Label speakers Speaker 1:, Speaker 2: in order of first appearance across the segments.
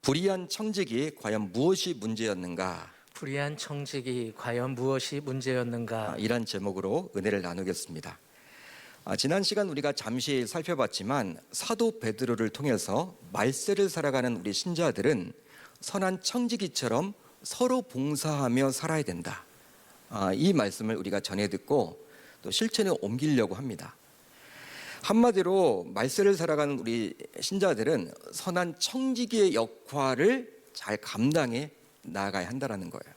Speaker 1: 불의한 청직이 과연 무엇이 문제였는가?
Speaker 2: 불의한 청직이 과연 무엇이 문제였는가?
Speaker 1: 이란 제목으로 은혜를 나누겠습니다. 지난 시간 우리가 잠시 살펴봤지만 사도 베드로를 통해서 말세를 살아가는 우리 신자들은 선한 청지기처럼 서로 봉사하며 살아야 된다. 이 말씀을 우리가 전해 듣고 또 실천에 옮기려고 합니다. 한마디로 말세를 살아가는 우리 신자들은 선한 청지기의 역할을 잘 감당해 나아가야 한다는 거예요.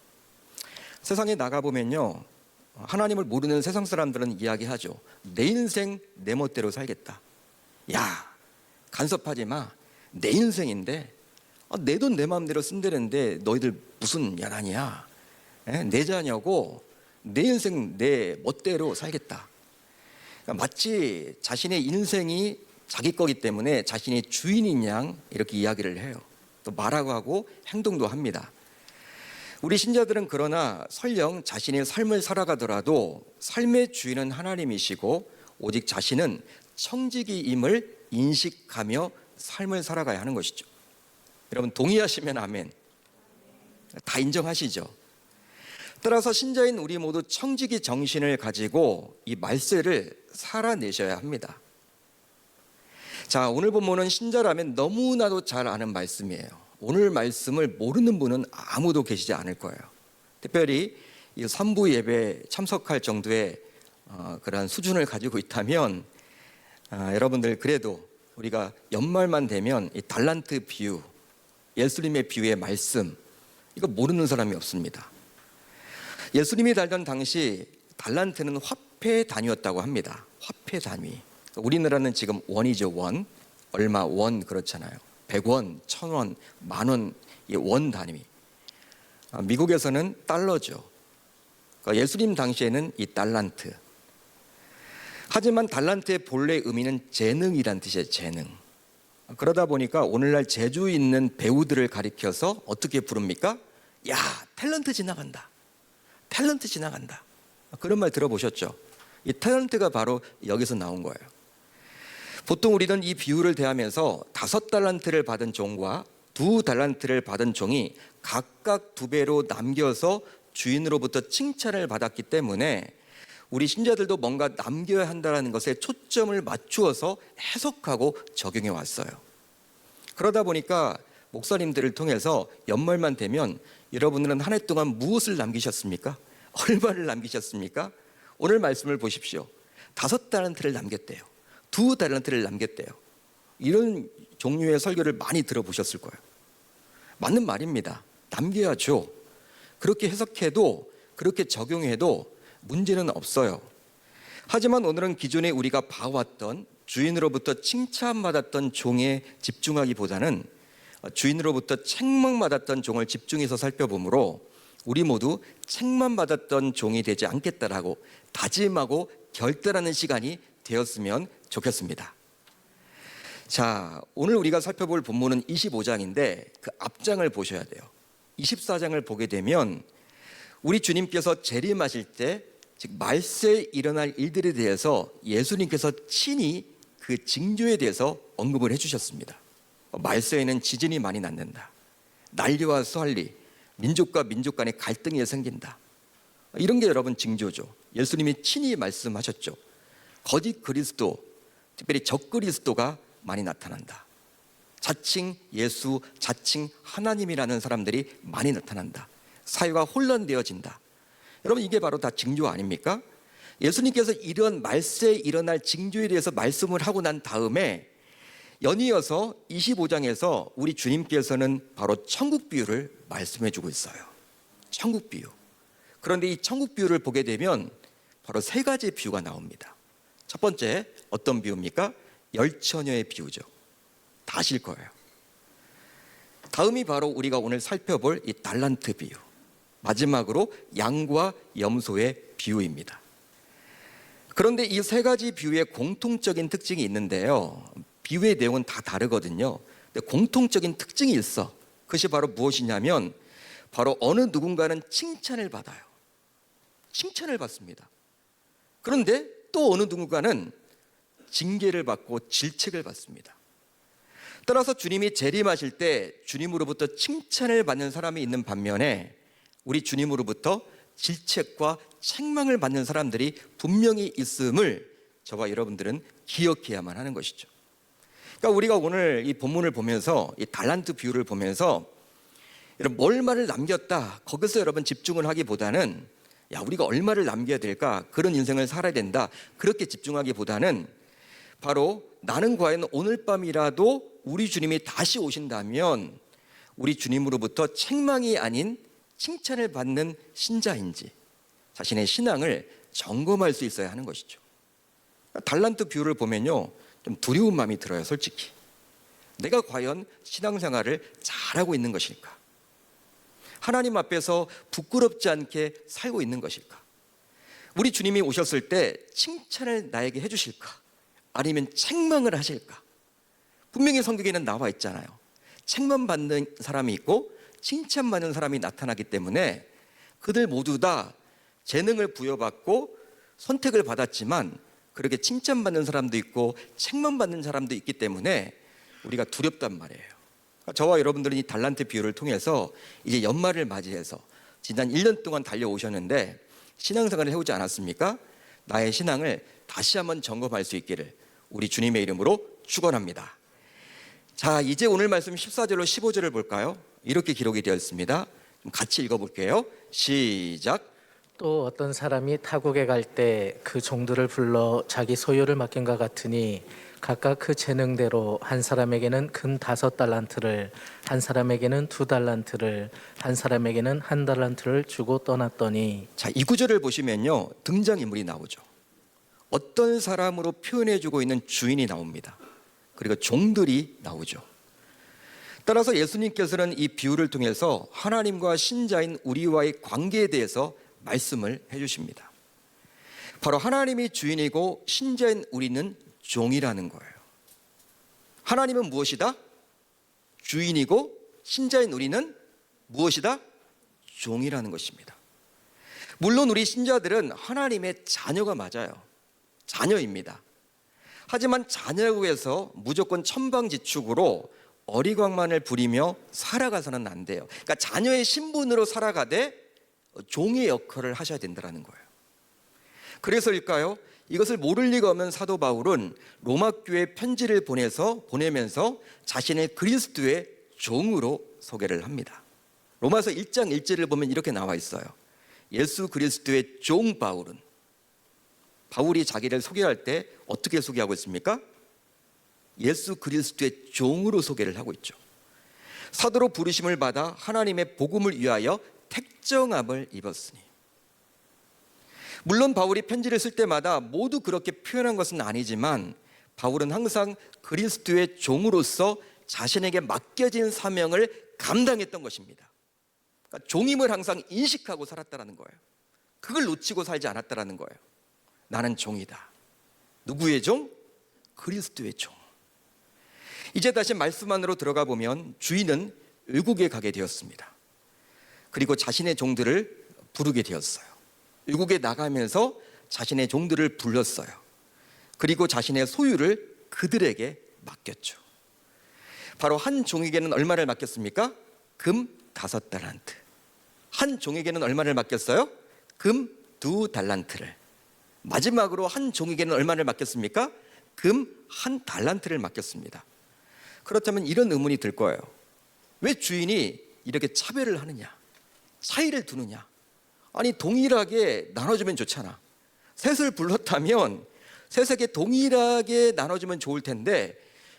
Speaker 1: 세상에 나가보면요, 하나님을 모르는 세상 사람들은 이야기하죠. 내 인생 내 멋대로 살겠다. 야, 간섭하지 마. 내 인생인데 내 돈 내 마음대로 쓴다는데 너희들 무슨 야단이야. 내 자녀고 내 인생 내 멋대로 살겠다. 그러니까 마치 자신의 인생이 자기 거기 때문에 자신이 주인인 양 이렇게 이야기를 해요. 또 말하고 하고 행동도 합니다. 우리 신자들은 그러나 설령 자신의 삶을 살아가더라도 삶의 주인은 하나님이시고 오직 자신은 청지기임을 인식하며 삶을 살아가야 하는 것이죠. 여러분 동의하시면 아멘. 다 인정하시죠? 따라서 신자인 우리 모두 청지기 정신을 가지고 이 말세를 살아내셔야 합니다. 자, 오늘 본문은 신자라면 너무나도 잘 아는 말씀이에요. 오늘 말씀을 모르는 분은 아무도 계시지 않을 거예요. 특별히 이 선부 예배에 참석할 정도의 그러한 수준을 가지고 있다면 여러분들 그래도 우리가 연말만 되면 이 달란트 비유, 예수님의 비유의 말씀 이거 모르는 사람이 없습니다. 예수님이 살던 당시 달란트는 화폐 단위였다고 합니다. 화폐 단위. 우리나라는 지금 원이죠. 원. 얼마 원 그렇잖아요. 100원, 1000원, 만원, 원 단위. 미국에서는 달러죠. 그러니까 예수님 당시에는 이 달란트. 하지만 달란트의 본래 의미는 재능이란 뜻이에요. 재능. 그러다 보니까 오늘날 재주 있는 배우들을 가리켜서 어떻게 부릅니까? 야, 탤런트 지나간다. 탤런트 지나간다. 그런 말 들어보셨죠? 이 탤런트가 바로 여기서 나온 거예요. 보통 우리는 이 비유를 대하면서 5달란트를 받은 종과 2달란트를 받은 종이 각각 2배로 남겨서 주인으로부터 칭찬을 받았기 때문에 우리 신자들도 뭔가 남겨야 한다는 것에 초점을 맞추어서 해석하고 적용해 왔어요. 그러다 보니까 목사님들을 통해서 연말만 되면 여러분들은 한 해 동안 무엇을 남기셨습니까? 얼마를 남기셨습니까? 오늘 말씀을 보십시오. 5달란트를 남겼대요. 2달란트를 남겼대요. 이런 종류의 설교를 많이 들어보셨을 거예요. 맞는 말입니다. 남겨야죠. 그렇게 해석해도 그렇게 적용해도 문제는 없어요. 하지만 오늘은 기존에 우리가 봐왔던 주인으로부터 칭찬받았던 종에 집중하기보다는 주인으로부터 책망받았던 종을 집중해서 살펴보므로 우리 모두 책만 받았던 종이 되지 않겠다라고 다짐하고 결단하는 시간이 되었으면 좋겠습니다. 자, 오늘 우리가 살펴볼 본문은 25장인데 그 앞장을 보셔야 돼요. 24장을 보게 되면 우리 주님께서 재림하실 때 즉 말세에 일어날 일들에 대해서 예수님께서 친히 그 징조에 대해서 언급을 해주셨습니다. 말세에는 지진이 많이 났는다. 난리와 수할리, 민족과 민족 간의 갈등이 생긴다. 이런 게 여러분 징조죠. 예수님이 친히 말씀하셨죠. 거짓 그리스도, 특별히 적그리스도가 많이 나타난다. 자칭 예수, 자칭 하나님이라는 사람들이 많이 나타난다. 사회가 혼란되어진다. 여러분 이게 바로 다 징조 아닙니까? 예수님께서 이런 말세에 일어날 징조에 대해서 말씀을 하고 난 다음에 연이어서 25장에서 우리 주님께서는 바로 천국 비유를 말씀해 주고 있어요. 천국 비유. 그런데 이 천국 비유를 보게 되면 바로 3가지 비유가 나옵니다. 첫 번째 어떤 비유입니까? 열처녀의 비유죠. 다 아실 거예요. 다음이 바로 우리가 오늘 살펴볼 이 달란트 비유. 마지막으로 양과 염소의 비유입니다. 그런데 이 3가지 비유의 공통적인 특징이 있는데요. 비유의 내용은 다 다르거든요. 근데 공통적인 특징이 있어. 그것이 바로 무엇이냐면 바로 어느 누군가는 칭찬을 받아요. 칭찬을 받습니다. 그런데 또 어느 누군가는 징계를 받고 질책을 받습니다. 따라서 주님이 재림하실 때 주님으로부터 칭찬을 받는 사람이 있는 반면에 우리 주님으로부터 질책과 책망을 받는 사람들이 분명히 있음을 저와 여러분들은 기억해야만 하는 것이죠. 그러니까 우리가 오늘 이 본문을 보면서 이 달란트 비유를 보면서 여러분 얼마를 남겼다 거기서 여러분 집중을 하기보다는 야 우리가 얼마를 남겨야 될까 그런 인생을 살아야 된다 그렇게 집중하기보다는 바로 나는 과연 오늘 밤이라도 우리 주님이 다시 오신다면 우리 주님으로부터 책망이 아닌 칭찬을 받는 신자인지 자신의 신앙을 점검할 수 있어야 하는 것이죠. 달란트 비유를 보면요 좀 두려운 마음이 들어요. 솔직히 내가 과연 신앙생활을 잘하고 있는 것일까? 하나님 앞에서 부끄럽지 않게 살고 있는 것일까? 우리 주님이 오셨을 때 칭찬을 나에게 해주실까? 아니면 책망을 하실까? 분명히 성경에는 나와 있잖아요. 책망받는 사람이 있고 칭찬받는 사람이 나타나기 때문에 그들 모두 다 재능을 부여받고 선택을 받았지만 그렇게 칭찬받는 사람도 있고 책망받는 사람도 있기 때문에 우리가 두렵단 말이에요. 저와 여러분들은 이 달란트 비유를 통해서 이제 연말을 맞이해서 지난 1년 동안 달려오셨는데 신앙생활을 해오지 않았습니까? 나의 신앙을 다시 한번 점검할 수 있기를 우리 주님의 이름으로 축원합니다. 자, 이제 오늘 말씀 14절로 15절을 볼까요? 이렇게 기록이 되어 있습니다. 좀 같이 읽어볼게요. 시작.
Speaker 2: 또 어떤 사람이 타국에 갈 때 그 종들을 불러 자기 소유를 맡긴 것 같으니 각각 그 재능대로 한 사람에게는 금 5달란트를 한 사람에게는 2달란트를 한 사람에게는 1달란트를 주고 떠났더니
Speaker 1: 자, 이 구절을 보시면요 등장인물이 나오죠. 어떤 사람으로 표현해주고 있는 주인이 나옵니다. 그리고 종들이 나오죠. 따라서 예수님께서는 이 비유를 통해서 하나님과 신자인 우리와의 관계에 대해서 말씀을 해주십니다. 바로 하나님이 주인이고 신자인 우리는 종이라는 거예요. 하나님은 무엇이다? 주인이고 신자인 우리는 무엇이다? 종이라는 것입니다. 물론 우리 신자들은 하나님의 자녀가 맞아요. 자녀입니다. 하지만 자녀라고 해서 무조건 천방지축으로 어리광만을 부리며 살아가서는 안 돼요. 그러니까 자녀의 신분으로 살아가되 종의 역할을 하셔야 된다는 거예요. 그래서일까요? 이것을 모를 리가 없는 사도 바울은 로마 교회에 편지를 보내면서 자신의 그리스도의 종으로 소개를 합니다. 로마서 1장 1절을 보면 이렇게 나와 있어요. 예수 그리스도의 종 바울은 바울이 자기를 소개할 때 어떻게 소개하고 있습니까? 예수 그리스도의 종으로 소개를 하고 있죠. 사도로 부르심을 받아 하나님의 복음을 위하여 택정함을 입었으니. 물론 바울이 편지를 쓸 때마다 모두 그렇게 표현한 것은 아니지만 바울은 항상 그리스도의 종으로서 자신에게 맡겨진 사명을 감당했던 것입니다. 그러니까 종임을 항상 인식하고 살았다는 거예요. 그걸 놓치고 살지 않았다는 거예요. 나는 종이다. 누구의 종? 그리스도의 종. 이제 다시 말씀 안으로 들어가 보면 주인은 외국에 가게 되었습니다. 그리고 자신의 종들을 부르게 되었어요. 외국에 나가면서 자신의 종들을 불렀어요. 그리고 자신의 소유를 그들에게 맡겼죠. 바로 한 종에게는 얼마를 맡겼습니까? 금 5달란트. 한 종에게는 얼마를 맡겼어요? 금 2달란트를. 마지막으로 한 종에게는 얼마를 맡겼습니까? 금 1달란트를 맡겼습니다. 그렇다면 이런 의문이 들 거예요. 왜 주인이 이렇게 차별을 하느냐? 차이를 두느냐? 아니 동일하게 나눠주면 좋잖아. 셋을 불렀다면 셋에게 동일하게 나눠주면 좋을 텐데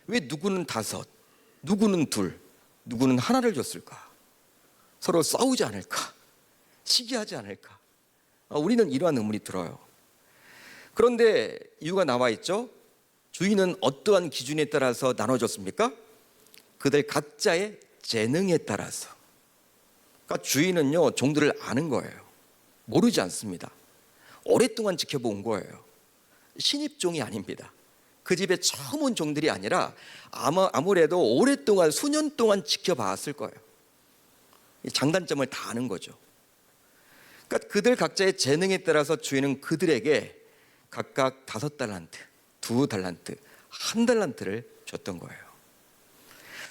Speaker 1: 왜 누구는 5, 누구는 2, 누구는 하나를 줬을까? 서로 싸우지 않을까? 시기하지 않을까? 우리는 이러한 의문이 들어요. 그런데 이유가 나와 있죠. 주인은 어떠한 기준에 따라서 나눠줬습니까? 그들 각자의 재능에 따라서. 그러니까 주인은요 종들을 아는 거예요. 모르지 않습니다. 오랫동안 지켜본 거예요. 신입종이 아닙니다. 그 집에 처음 온 종들이 아니라 아무래도 오랫동안 수년 동안 지켜봤을 거예요. 장단점을 다 아는 거죠. 그러니까 그들 각자의 재능에 따라서 주인은 그들에게 각각 5달란트, 2달란트, 1달란트를 줬던 거예요.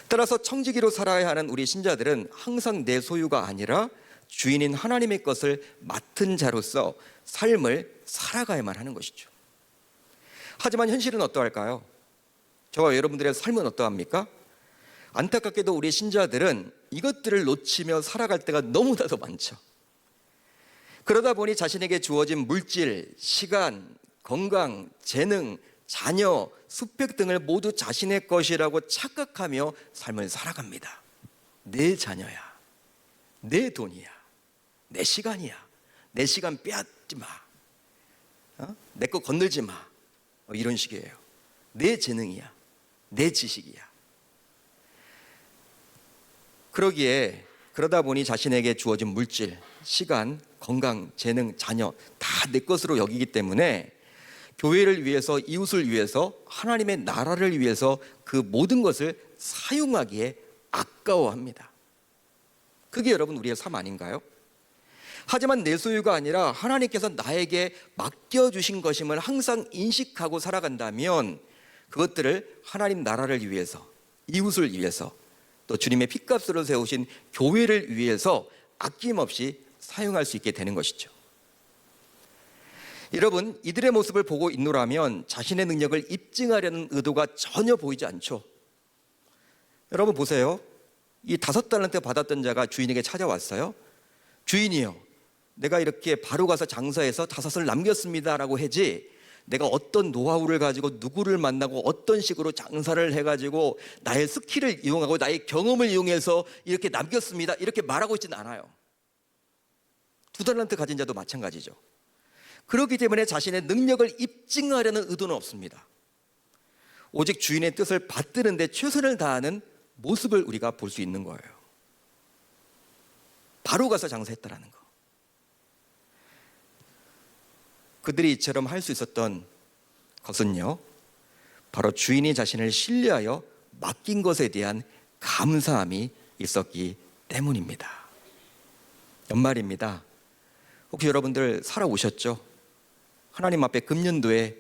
Speaker 1: 따라서 청지기로 살아야 하는 우리 신자들은 항상 내 소유가 아니라 주인인 하나님의 것을 맡은 자로서 삶을 살아가야만 하는 것이죠. 하지만 현실은 어떠할까요? 저와 여러분들의 삶은 어떠합니까? 안타깝게도 우리 신자들은 이것들을 놓치며 살아갈 때가 너무나도 많죠. 그러다 보니 자신에게 주어진 물질, 시간, 건강, 재능, 자녀, 수백 등을 모두 자신의 것이라고 착각하며 삶을 살아갑니다. 내 자녀야, 내 돈이야, 내 시간이야, 내 시간 빼앗지 마, 내 거 건들지 마, 이런 식이에요. 내 재능이야, 내 지식이야. 그러다 보니 자신에게 주어진 물질, 시간, 건강, 재능, 자녀 다 내 것으로 여기기 때문에 교회를 위해서, 이웃을 위해서, 하나님의 나라를 위해서 그 모든 것을 사용하기에 아까워합니다. 그게 여러분 우리의 삶 아닌가요? 하지만 내 소유가 아니라 하나님께서 나에게 맡겨주신 것임을 항상 인식하고 살아간다면 그것들을 하나님 나라를 위해서, 이웃을 위해서, 또 주님의 핏값으로 세우신 교회를 위해서 아낌없이 사용할 수 있게 되는 것이죠. 여러분, 이들의 모습을 보고 있노라면 자신의 능력을 입증하려는 의도가 전혀 보이지 않죠. 여러분 보세요. 이 5달란트 받았던 자가 주인에게 찾아왔어요. 주인이요, 내가 이렇게 바로 가서 장사해서 5을 남겼습니다라고 하지, 내가 어떤 노하우를 가지고 누구를 만나고 어떤 식으로 장사를 해가지고 나의 스킬을 이용하고 나의 경험을 이용해서 이렇게 남겼습니다, 이렇게 말하고 있지는 않아요. 2달란트 가진 자도 마찬가지죠. 그렇기 때문에 자신의 능력을 입증하려는 의도는 없습니다. 오직 주인의 뜻을 받드는 데 최선을 다하는 모습을 우리가 볼 수 있는 거예요. 바로 가서 장사했다라는 거. 그들이 이처럼 할 수 있었던 것은요, 바로 주인이 자신을 신뢰하여 맡긴 것에 대한 감사함이 있었기 때문입니다. 연말입니다. 혹시 여러분들 살아오셨죠? 하나님 앞에 금년도에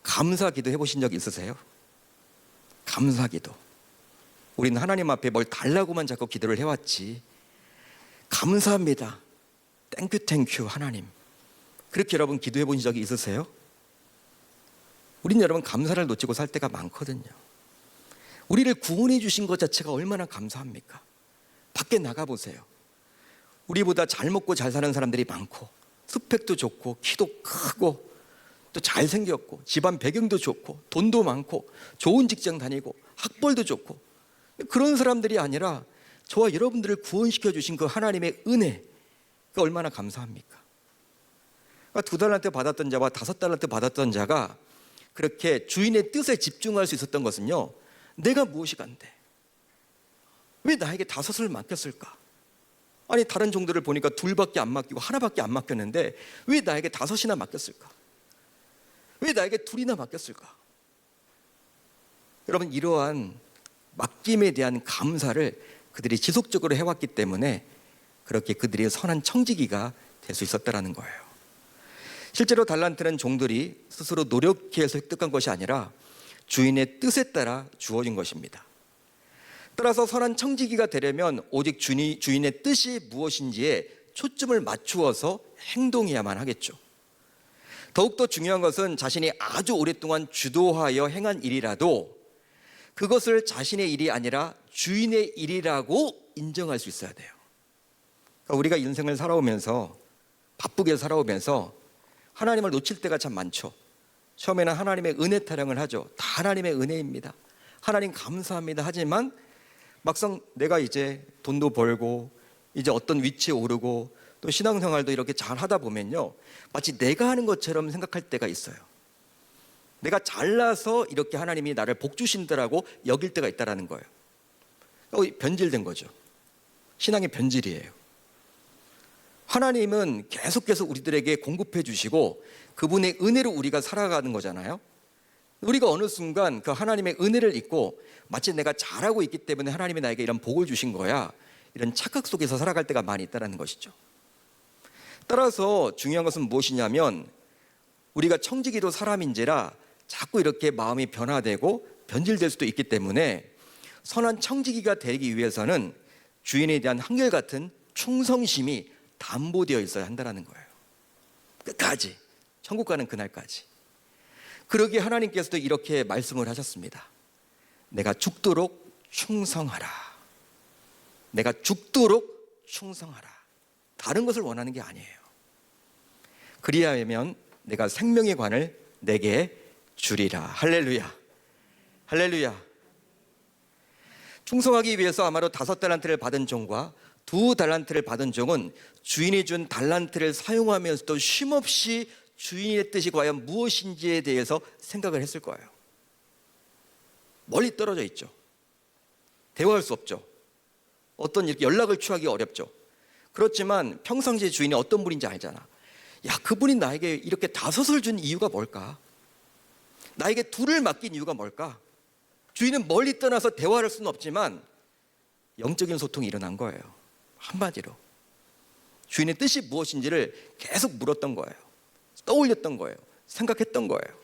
Speaker 1: 감사기도 해보신 적 있으세요? 감사기도. 우리는 하나님 앞에 뭘 달라고만 자꾸 기도를 해왔지. 감사합니다, 땡큐 하나님, 그렇게 여러분 기도해 본 적이 있으세요? 우린 여러분 감사를 놓치고 살 때가 많거든요. 우리를 구원해 주신 것 자체가 얼마나 감사합니까? 밖에 나가보세요. 우리보다 잘 먹고 잘 사는 사람들이 많고, 스펙도 좋고, 키도 크고, 또 잘생겼고, 집안 배경도 좋고, 돈도 많고, 좋은 직장 다니고, 학벌도 좋고, 그런 사람들이 아니라 저와 여러분들을 구원시켜 주신 그 하나님의 은혜, 그 얼마나 감사합니까? 그러니까 2달란트 받았던 자와 5달란트 받았던 자가 그렇게 주인의 뜻에 집중할 수 있었던 것은요, 내가 무엇이 간데 왜 나에게 5을 맡겼을까? 아니 다른 종들을 보니까 2밖에 안 맡기고 하나밖에 안 맡겼는데 왜 나에게 5이나 맡겼을까? 왜 나에게 2이나 맡겼을까? 여러분, 이러한 맡김에 대한 감사를 그들이 지속적으로 해왔기 때문에 그렇게 그들이 선한 청지기가 될 수 있었다는 거예요. 실제로 달란트는 종들이 스스로 노력해서 획득한 것이 아니라 주인의 뜻에 따라 주어진 것입니다. 따라서 선한 청지기가 되려면 오직 주인의 뜻이 무엇인지에 초점을 맞추어서 행동해야만 하겠죠. 더욱더 중요한 것은 자신이 아주 오랫동안 주도하여 행한 일이라도 그것을 자신의 일이 아니라 주인의 일이라고 인정할 수 있어야 돼요. 그러니까 우리가 인생을 살아오면서, 바쁘게 살아오면서 하나님을 놓칠 때가 참 많죠. 처음에는 하나님의 은혜 타령을 하죠. 다 하나님의 은혜입니다, 하나님 감사합니다. 하지만 막상 내가 이제 돈도 벌고 이제 어떤 위치에 오르고 또 신앙생활도 이렇게 잘 하다 보면요, 마치 내가 하는 것처럼 생각할 때가 있어요. 내가 잘나서 이렇게 하나님이 나를 복 주신다라고 여길 때가 있다라는 거예요. 변질된 거죠. 신앙의 변질이에요. 하나님은 계속해서 우리들에게 공급해 주시고 그분의 은혜로 우리가 살아가는 거잖아요. 우리가 어느 순간 그 하나님의 은혜를 잊고 마치 내가 잘하고 있기 때문에 하나님이 나에게 이런 복을 주신 거야, 이런 착각 속에서 살아갈 때가 많이 있다는 것이죠. 따라서 중요한 것은 무엇이냐면, 우리가 청지기도 사람인지라 자꾸 이렇게 마음이 변화되고 변질될 수도 있기 때문에 선한 청지기가 되기 위해서는 주인에 대한 한결같은 충성심이 담보되어 있어야 한다는 거예요. 끝까지, 천국 가는 그날까지. 그러기에 하나님께서도 이렇게 말씀을 하셨습니다. 내가 죽도록 충성하라. 내가 죽도록 충성하라. 다른 것을 원하는 게 아니에요. 그리하면 내가 생명의 관을 내게 주리라. 할렐루야. 할렐루야. 충성하기 위해서 아마도 5달란트를 받은 종과 2달란트를 받은 종은 주인이 준 달란트를 사용하면서도 쉼없이 주인의 뜻이 과연 무엇인지에 대해서 생각을 했을 거예요. 멀리 떨어져 있죠. 대화할 수 없죠. 어떤 이렇게 연락을 취하기 어렵죠. 그렇지만 평상시에 주인이 어떤 분인지 알잖아. 야, 그분이 나에게 이렇게 5을 준 이유가 뭘까? 나에게 2를 맡긴 이유가 뭘까? 주인은 멀리 떠나서 대화할 수는 없지만 영적인 소통이 일어난 거예요. 한마디로 주인의 뜻이 무엇인지를 계속 물었던 거예요. 떠올렸던 거예요. 생각했던 거예요.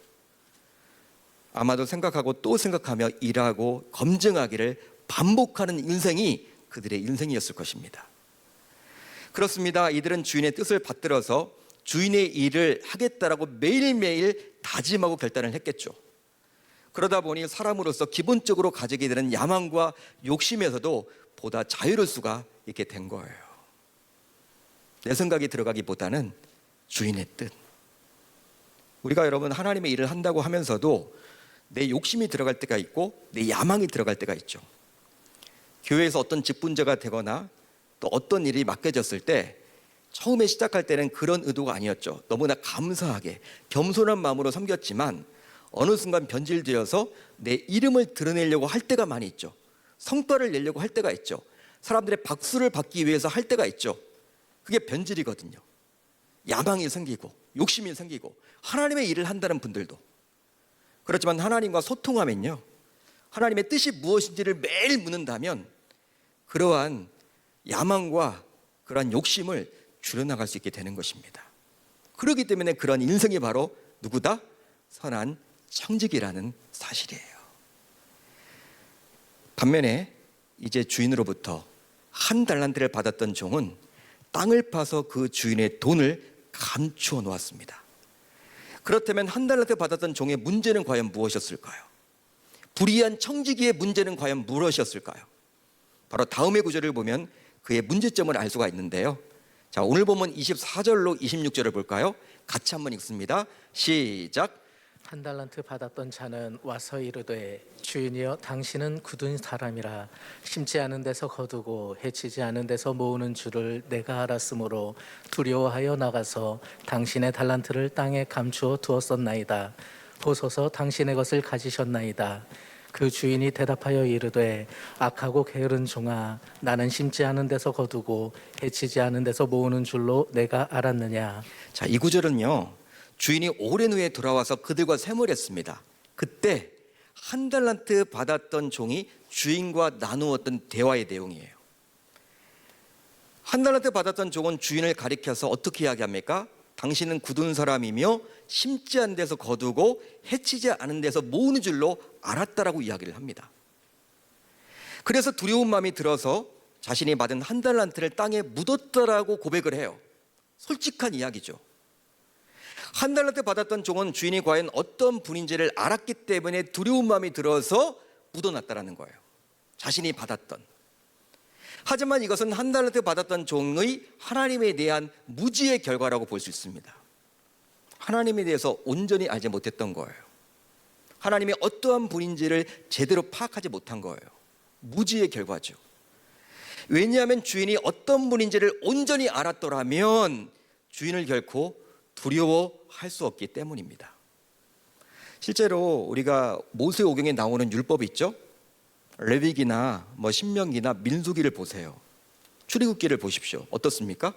Speaker 1: 아마도 생각하고 또 생각하며 일하고 검증하기를 반복하는 인생이 그들의 인생이었을 것입니다. 그렇습니다. 이들은 주인의 뜻을 받들어서 주인의 일을 하겠다라고 매일매일 다짐하고 결단을 했겠죠. 그러다 보니 사람으로서 기본적으로 가지게 되는 야망과 욕심에서도 보다 자유로울 수가 있게 된 거예요. 내 생각이 들어가기보다는 주인의 뜻. 우리가 여러분 하나님의 일을 한다고 하면서도 내 욕심이 들어갈 때가 있고 내 야망이 들어갈 때가 있죠. 교회에서 어떤 직분자가 되거나 또 어떤 일이 맡겨졌을 때 처음에 시작할 때는 그런 의도가 아니었죠. 너무나 감사하게 겸손한 마음으로 섬겼지만 어느 순간 변질되어서 내 이름을 드러내려고 할 때가 많이 있죠. 성과를 내려고 할 때가 있죠. 사람들의 박수를 받기 위해서 할 때가 있죠. 그게 변질이거든요. 야망이 생기고 욕심이 생기고 하나님의 일을 한다는 분들도. 그렇지만 하나님과 소통하면요, 하나님의 뜻이 무엇인지를 매일 묻는다면 그러한 야망과 그러한 욕심을 줄여나갈 수 있게 되는 것입니다. 그렇기 때문에 그런 인생이 바로 누구다? 선한 청지기라는 사실이에요. 반면에 이제 주인으로부터 1달란트를 받았던 종은 땅을 파서 그 주인의 돈을 감추어 놓았습니다. 그렇다면 1달란트 받았던 종의 문제는 과연 무엇이었을까요? 불의한 청지기의 문제는 과연 무엇이었을까요? 바로 다음의 구절을 보면 그의 문제점을 알 수가 있는데요. 자, 오늘 보면 24절로 26절을 볼까요? 같이 한번 읽습니다. 시작.
Speaker 2: 1달란트 받았던 자는 와서 이르되 주인이여 당신은 굳은 사람이라 심지 않은 데서 거두고 해치지 않은 데서 모으는 줄을 내가 알았으므로 두려워하여 나가서 당신의 달란트를 땅에 감추어 두었었나이다. 보소서 당신의 것을 가지셨나이다. 그 주인이 대답하여 이르되 악하고 게으른 종아 나는 심지 않은 데서 거두고 해치지 않은 데서 모으는 줄로 내가 알았느냐.
Speaker 1: 자, 이 구절은요, 주인이 오랜 후에 돌아와서 그들과 세무했습니다. 그때 1달란트 받았던 종이 주인과 나누었던 대화의 내용이에요. 1달란트 받았던 종은 주인을 가리켜서 어떻게 이야기합니까? 당신은 굳은 사람이며 심지 않은 데서 거두고 해치지 않은 데서 모으는 줄로 알았다라고 이야기를 합니다. 그래서 두려운 마음이 들어서 자신이 받은 1달란트를 땅에 묻었다라고 고백을 해요. 솔직한 이야기죠. 1달란트 받았던 종은 주인이 과연 어떤 분인지를 알았기 때문에 두려운 마음이 들어서 묻어놨다라는 거예요. 자신이 받았던. 하지만 이것은 1달란트 받았던 종의 하나님에 대한 무지의 결과라고 볼 수 있습니다. 하나님에 대해서 온전히 알지 못했던 거예요. 하나님이 어떠한 분인지를 제대로 파악하지 못한 거예요. 무지의 결과죠. 왜냐하면 주인이 어떤 분인지를 온전히 알았더라면 주인을 결코 두려워할 수 없기 때문입니다. 실제로 우리가 모세오경에 나오는 율법이 있죠. 레위기나 신명기나 민수기를 보세요. 출애굽기를 보십시오. 어떻습니까?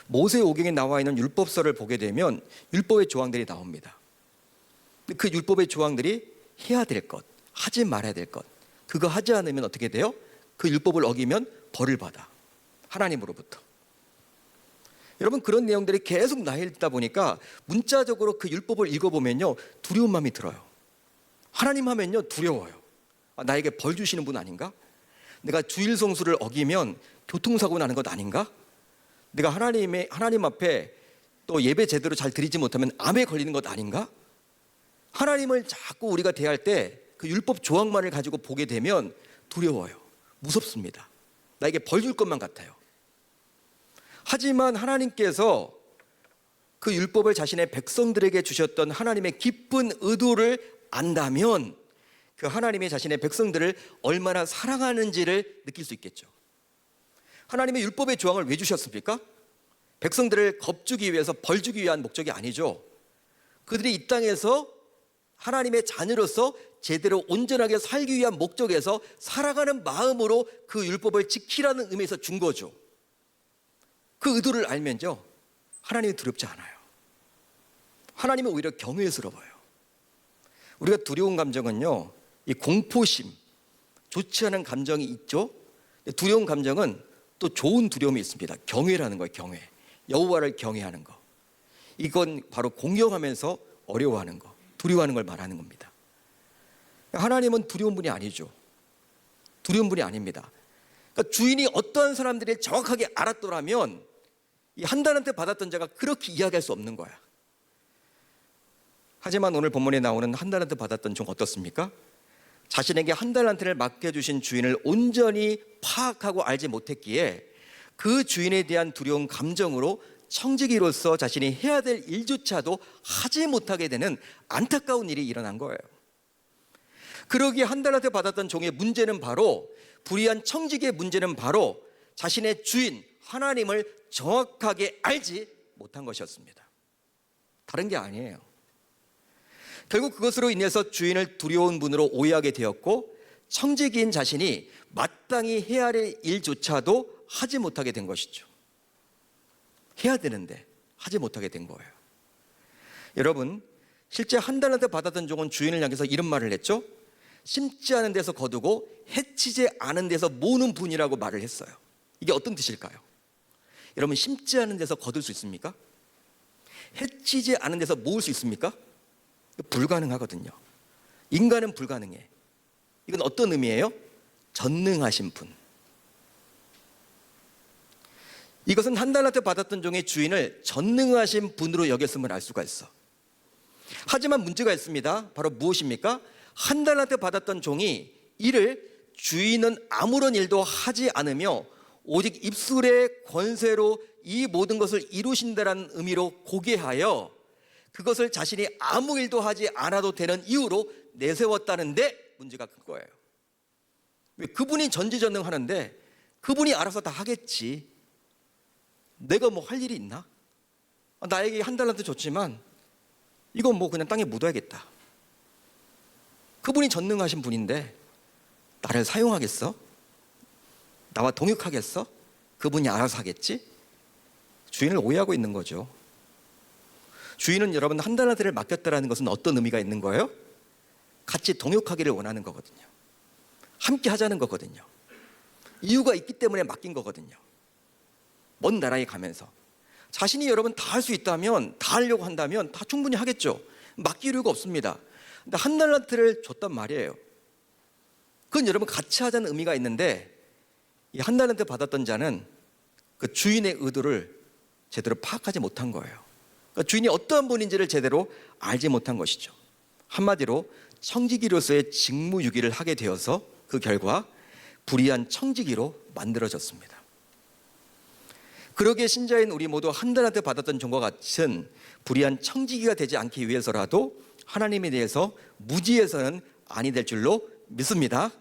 Speaker 1: 모세오경에 나와 있는 율법서를 보게 되면 율법의 조항들이 나옵니다. 그 율법의 조항들이 해야 될 것, 하지 말아야 될 것, 그거 하지 않으면 어떻게 돼요? 그 율법을 어기면 벌을 받아. 하나님으로부터. 여러분, 그런 내용들이 계속 나와 있다 보니까 문자적으로 그 율법을 읽어보면요, 두려운 마음이 들어요. 하나님 하면요, 두려워요. 나에게 벌 주시는 분 아닌가? 내가 주일 성수를 어기면 교통사고 나는 것 아닌가? 내가 하나님 앞에 또 예배 제대로 잘 드리지 못하면 암에 걸리는 것 아닌가? 하나님을 자꾸 우리가 대할 때 그 율법 조항만을 가지고 보게 되면 두려워요. 무섭습니다. 나에게 벌 줄 것만 같아요. 하지만 하나님께서 그 율법을 자신의 백성들에게 주셨던 하나님의 깊은 의도를 안다면 그 하나님이 자신의 백성들을 얼마나 사랑하는지를 느낄 수 있겠죠. 하나님의 율법의 조항을 왜 주셨습니까? 백성들을 겁주기 위해서 벌 주기 위한 목적이 아니죠. 그들이 이 땅에서 하나님의 자녀로서 제대로 온전하게 살기 위한 목적에서 살아가는 마음으로 그 율법을 지키라는 의미에서 준 거죠. 그 의도를 알면요, 하나님이 두렵지 않아요. 하나님은 오히려 경외스러워요. 우리가 두려운 감정은요, 이 공포심, 좋지 않은 감정이 있죠. 두려운 감정은 또 좋은 두려움이 있습니다. 경외라는 거예요. 경외. 여호와를 경외하는 거. 이건 바로 공경하면서 어려워하는 거, 두려워하는 걸 말하는 겁니다. 하나님은 두려운 분이 아니죠. 두려운 분이 아닙니다. 그러니까 주인이 어떠한 사람들이 정확하게 알았더라면 이 한 달란트 받았던 자가 그렇게 이야기할 수 없는 거야. 하지만 오늘 본문에 나오는 한 달란트 받았던 종 어떻습니까? 자신에게 한 달란트를 맡겨주신 주인을 온전히 파악하고 알지 못했기에 그 주인에 대한 두려운 감정으로 청지기로서 자신이 해야 될 일조차도 하지 못하게 되는 안타까운 일이 일어난 거예요. 그러기에 한 달란트 받았던 종의 문제는 바로, 불의한 청지기의 문제는 바로 자신의 주인 하나님을 정확하게 알지 못한 것이었습니다. 다른 게 아니에요. 결국 그것으로 인해서 주인을 두려운 분으로 오해하게 되었고 청지기인 자신이 마땅히 해야 할 일조차도 하지 못하게 된 것이죠. 해야 되는데 하지 못하게 된 거예요. 여러분, 실제 한 달란트 받았던 종은 주인을 향해서 이런 말을 했죠. 심지 않은 데서 거두고 해치지 않은 데서 모으는 분이라고 말을 했어요. 이게 어떤 뜻일까요? 여러분, 심지 않은 데서 거둘 수 있습니까? 해치지 않은 데서 모을 수 있습니까? 불가능하거든요. 인간은 불가능해. 이건 어떤 의미예요? 전능하신 분. 이것은 한 달란트 받았던 종의 주인을 전능하신 분으로 여겼음을 알 수가 있어. 하지만 문제가 있습니다. 바로 무엇입니까? 한 달란트 받았던 종이 이를 주인은 아무런 일도 하지 않으며 오직 입술의 권세로 이 모든 것을 이루신다라는 의미로 고개하여 그것을 자신이 아무 일도 하지 않아도 되는 이유로 내세웠다는데 문제가 큰 거예요. 왜? 그분이 전지전능하는데 그분이 알아서 다 하겠지. 내가 뭐 할 일이 있나? 나에게 한 달란트 줬지만 이건 뭐 그냥 땅에 묻어야겠다. 그분이 전능하신 분인데 나를 사용하겠어? 나와 동역하겠어? 그분이 알아서 하겠지? 주인을 오해하고 있는 거죠. 주인은 여러분 한 달란트를 맡겼다라는 것은 어떤 의미가 있는 거예요? 같이 동역하기를 원하는 거거든요. 함께 하자는 거거든요. 이유가 있기 때문에 맡긴 거거든요. 먼 나라에 가면서 자신이 여러분 다 할 수 있다면, 다 하려고 한다면 다 충분히 하겠죠. 맡길 이유가 없습니다. 근데 한 달란트를 줬단 말이에요. 그건 여러분 같이 하자는 의미가 있는데 이 한 달란트 받았던 자는 그 주인의 의도를 제대로 파악하지 못한 거예요. 그러니까 주인이 어떠한 분인지를 제대로 알지 못한 것이죠. 한마디로 청지기로서의 직무유기를 하게 되어서 그 결과 불의한 청지기로 만들어졌습니다. 그러기에 신자인 우리 모두 한 달란트 받았던 종과 같은 불의한 청지기가 되지 않기 위해서라도 하나님에 대해서 무지해서는 아니 될 줄로 믿습니다.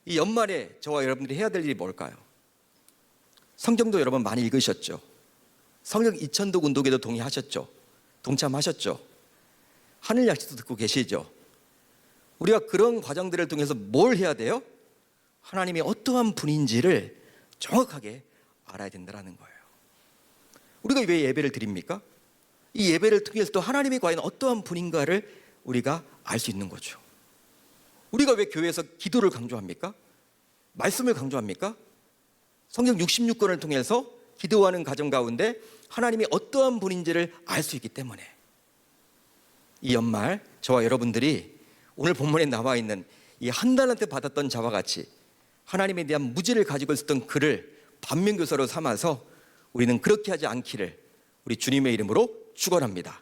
Speaker 1: 이 연말에 저와 여러분들이 해야 될 일이 뭘까요? 성경도 여러분 많이 읽으셨죠? 성령 이천독 운동에도 동의하셨죠? 동참하셨죠? 하늘 약속도 듣고 계시죠? 우리가 그런 과정들을 통해서 뭘 해야 돼요? 하나님이 어떠한 분인지를 정확하게 알아야 된다는 거예요. 우리가 왜 예배를 드립니까? 이 예배를 통해서 또 하나님이 과연 어떠한 분인가를 우리가 알 수 있는 거죠. 우리가 왜 교회에서 기도를 강조합니까? 말씀을 강조합니까? 성경 66권을 통해서 기도하는 가정 가운데 하나님이 어떠한 분인지를 알 수 있기 때문에 이 연말 저와 여러분들이 오늘 본문에 나와 있는 이 한 달란트 받았던 자와 같이 하나님에 대한 무지를 가지고 있었던 그를 반면교사로 삼아서 우리는 그렇게 하지 않기를 우리 주님의 이름으로 축원합니다.